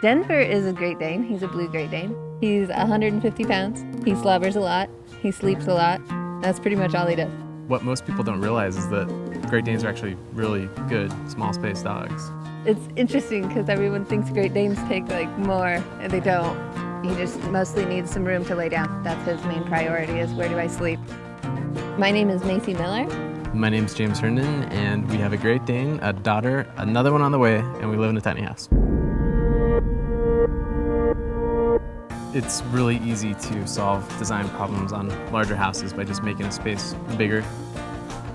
Denver is a Great Dane. He's a blue Great Dane. He's 150 pounds. He slobbers a lot. He sleeps a lot. That's pretty much all he does. What most people don't realize is that Great Danes are actually really good small space dogs. It's interesting because everyone thinks Great Danes take more, and they don't. He just mostly needs some room to lay down. That's his main priority, is where do I sleep? My name is Macy Miller. My name's James Herndon, and we have a Great Dane, a daughter, another one on the way, and we live in a tiny house. It's really easy to solve design problems on larger houses by just making a space bigger.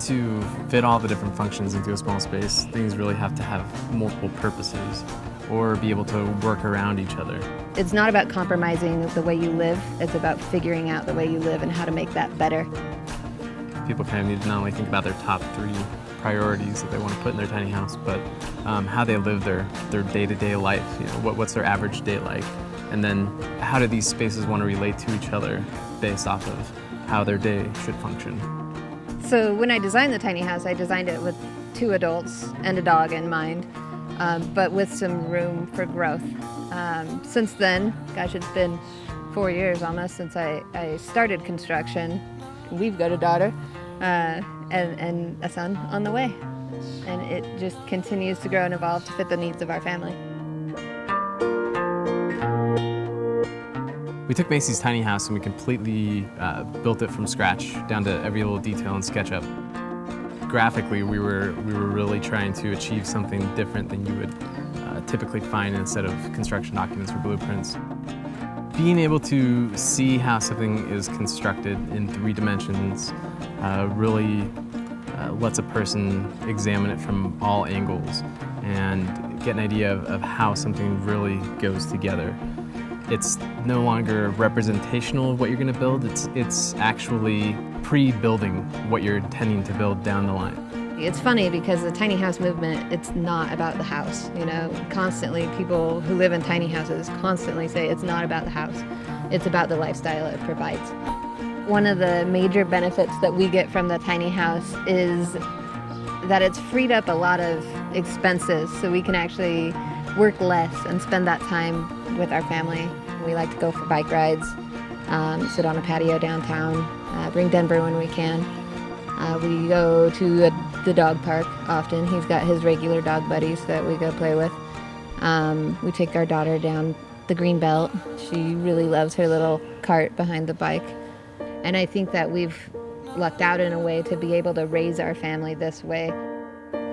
To fit all the different functions into a small space, things really have to have multiple purposes or be able to work around each other. It's not about compromising the way you live, it's about figuring out the way you live and how to make that better. People kind of need to not only think about their top 3 priorities that they want to put in their tiny house, but how they live their day-to-day life. What's their average day like? And then how do these spaces want to relate to each other based off of how their day should function? So when I designed the tiny house, I designed it with 2 adults and a dog in mind, but with some room for growth. Since then, gosh, it's been 4 years almost since I started construction. We've got a daughter and a son on the way. And it just continues to grow and evolve to fit the needs of our family. We took Macy's tiny house and we completely built it from scratch, down to every little detail in SketchUp. Graphically, we were really trying to achieve something different than you would typically find in a set of construction documents or blueprints. Being able to see how something is constructed in 3 dimensions really lets a person examine it from all angles and get an idea of how something really goes together. It's no longer representational of what you're going to build, it's actually pre-building what you're intending to build down the line. It's funny because the tiny house movement, it's not about the house. Constantly people who live in tiny houses constantly say it's not about the house, it's about the lifestyle it provides. One of the major benefits that we get from the tiny house is that it's freed up a lot of expenses, so we can actually work less and spend that time with our family. We like to go for bike rides, sit on a patio downtown, bring Denver when we can. We go to the dog park often. He's got his regular dog buddies that we go play with. We take our daughter down the green belt. She really loves her little cart behind the bike. And I think that we've lucked out in a way to be able to raise our family this way.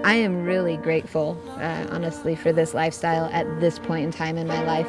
I am really grateful, honestly, for this lifestyle at this point in time in my life.